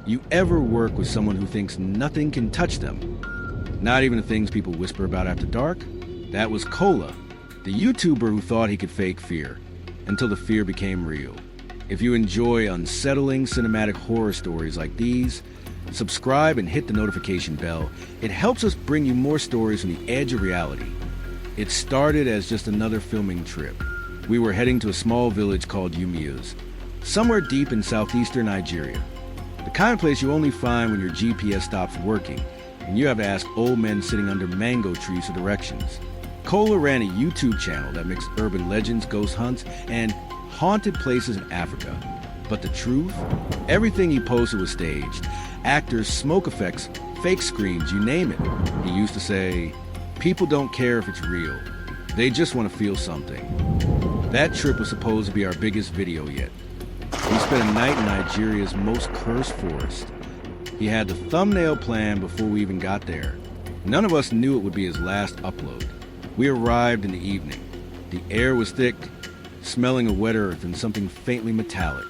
You ever work with someone who thinks nothing can touch them? Not even the things people whisper about after dark? That was Cola, the YouTuber who thought he could fake fear, until the fear became real. If you enjoy unsettling cinematic horror stories like these, subscribe and hit the notification bell. It helps us bring you more stories from the edge of reality. It started as just another filming trip. We were heading to a small village called Umeuz, somewhere deep in southeastern Nigeria. The kind of place you only find when your GPS stops working and you have to ask old men sitting under mango trees for directions. Cola ran a YouTube channel that mixed urban legends, ghost hunts, and haunted places in Africa. But the truth? Everything he posted was staged. Actors, smoke effects, fake screens, you name it. He used to say, "People don't care if it's real. They just want to feel something." That trip was supposed to be our biggest video yet. We spent a night in Nigeria's most cursed forest. He had the thumbnail planned before we even got there. None of us knew it would be his last upload. We arrived in the evening. The air was thick, smelling of wet earth and something faintly metallic.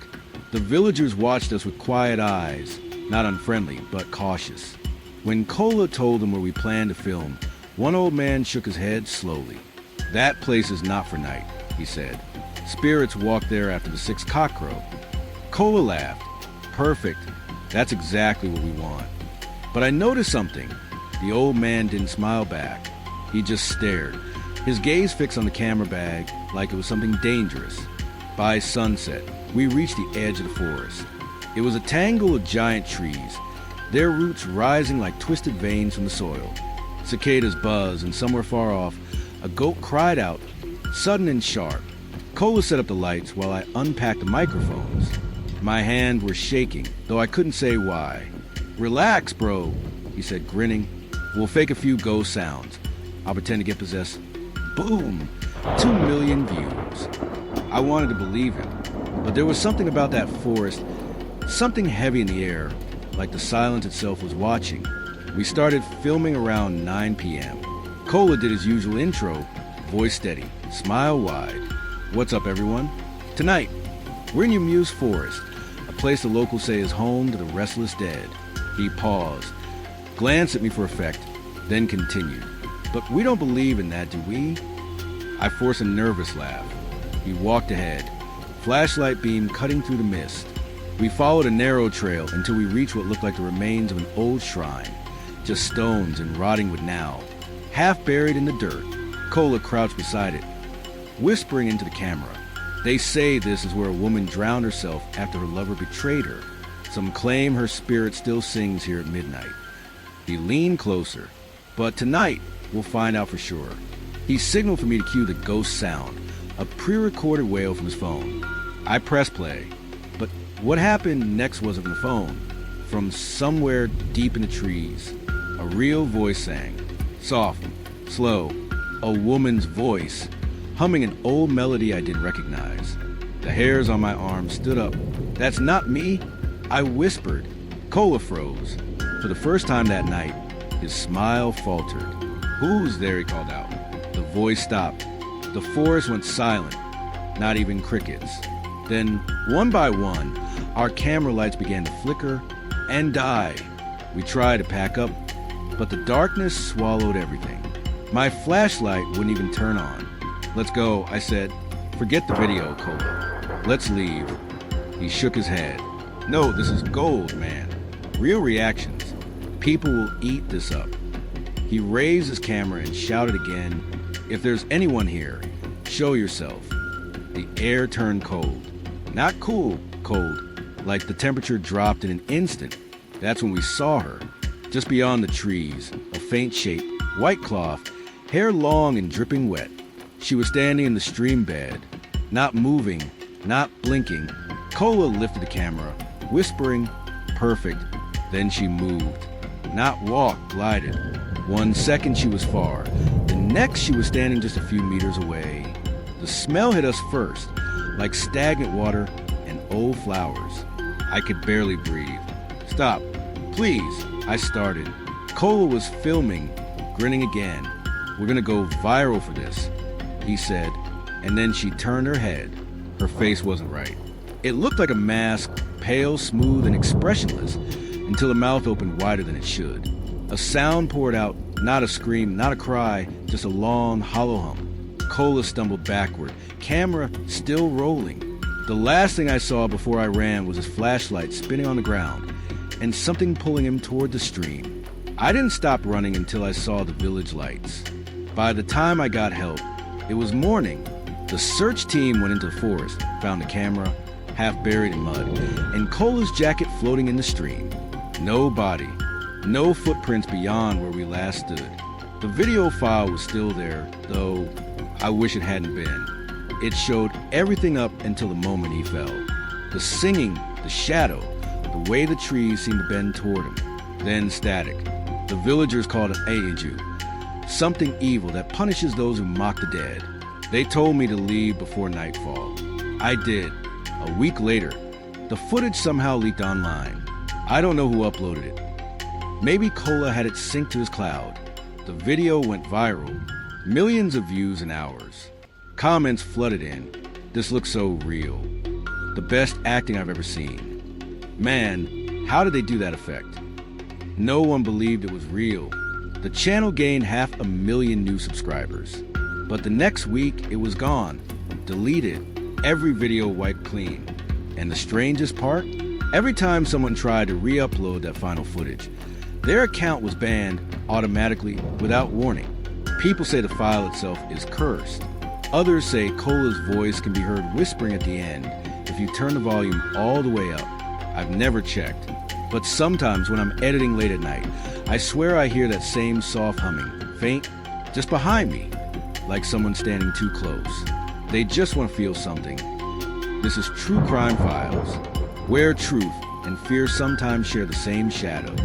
The villagers watched us with quiet eyes, not unfriendly, but cautious. When Cola told them where we planned to film, one old man shook his head slowly. "That place is not for night," he said. "Spirits walk there after the 6 cockcrow." Cola laughed. "Perfect. That's exactly what we want." But I noticed something. The old man didn't smile back. He just stared, his gaze fixed on the camera bag like it was something dangerous. By sunset, we reached the edge of the forest. It was a tangle of giant trees, their roots rising like twisted veins from the soil. Cicadas buzzed, and somewhere far off, a goat cried out, sudden and sharp. Cola set up the lights while I unpacked the microphones. My hands were shaking, though I couldn't say why. "Relax, bro," he said, grinning. "We'll fake a few ghost sounds. I'll pretend to get possessed." Boom! 2 million views. I wanted to believe him, but there was something about that forest, something heavy in the air, like the silence itself was watching. We started filming around 9 p.m. Cola did his usual intro, voice steady, smile wide. "What's up, everyone? Tonight, we're in Umeuz Forest, a place the locals say is home to the restless dead." He paused, glanced at me for effect, then continued. "But we don't believe in that, do we?" I forced a nervous laugh. He walked ahead, flashlight beam cutting through the mist. We followed a narrow trail until we reached what looked like the remains of an old shrine, just stones and rotting wood now. Half buried in the dirt, Cola crouched beside it, whispering into the camera. "They say this is where a woman drowned herself after her lover betrayed her. Some claim her spirit still sings here at midnight." He leaned closer. "But tonight, we'll find out for sure." He signaled for me to cue the ghost sound, a pre-recorded wail from his phone. I pressed play, but what happened next wasn't from the phone. From somewhere deep in the trees, a real voice sang, soft, slow, a woman's voice, humming an old melody I didn't recognize. The hairs on my arms stood up. "That's not me," I whispered. Cola froze. For the first time that night, his smile faltered. "Who's there?" he called out. The voice stopped. The forest went silent, not even crickets. Then, one by one, our camera lights began to flicker and die. We tried to pack up, but the darkness swallowed everything. My flashlight wouldn't even turn on. "Let's go," I said. "Forget the video, Cola. Let's leave." He shook his head. "No, this is gold, man. Real reactions. People will eat this up." He raised his camera and shouted again, "If there's anyone here, show yourself." The air turned cold. Not cool, cold, like the temperature dropped in an instant. That's when we saw her, just beyond the trees, a faint shape, white cloth, hair long and dripping wet. She was standing in the stream bed, not moving, not blinking. Cola lifted the camera, whispering, "Perfect." Then she moved. Not walked, glided. 1 second she was far. The next she was standing just a few meters away. The smell hit us first, like stagnant water and old flowers. I could barely breathe. "Stop, please," I started. Cola was filming, grinning again. "We're gonna go viral for this," he said, and then she turned her head. Her face wasn't right. It looked like a mask, pale, smooth, and expressionless, until the mouth opened wider than it should. A sound poured out, not a scream, not a cry, just a long, hollow hum. Cola stumbled backward, camera still rolling. The last thing I saw before I ran was his flashlight spinning on the ground, and something pulling him toward the stream. I didn't stop running until I saw the village lights. By the time I got help, it was morning. The search team went into the forest, found the camera, half buried in mud, and Cola's jacket floating in the stream. No body, no footprints beyond where we last stood. The video file was still there, though I wish it hadn't been. It showed everything up until the moment he fell. The singing, the shadow, the way the trees seemed to bend toward him. Then static. The villagers called it Aiju, something evil that punishes those who mock the dead. They told me to leave before nightfall. I did. A week later, the footage somehow leaked online. I don't know who uploaded it. Maybe Cola had it synced to his cloud. The video went viral. Millions of views in hours. Comments flooded in. This looks so real. The best acting I've ever seen. Man, how did they do that effect? No one believed it was real. The channel gained 500,000 new subscribers. But the next week, it was gone. Deleted. Every video wiped clean. And the strangest part? Every time someone tried to re-upload that final footage, their account was banned automatically without warning. People say the file itself is cursed. Others say Cola's voice can be heard whispering at the end if you turn the volume all the way up. I've never checked, but sometimes when I'm editing late at night, I swear I hear that same soft humming, faint, just behind me, like someone standing too close. They just want to feel something. This is True Crime Files, where truth and fear sometimes share the same shadow.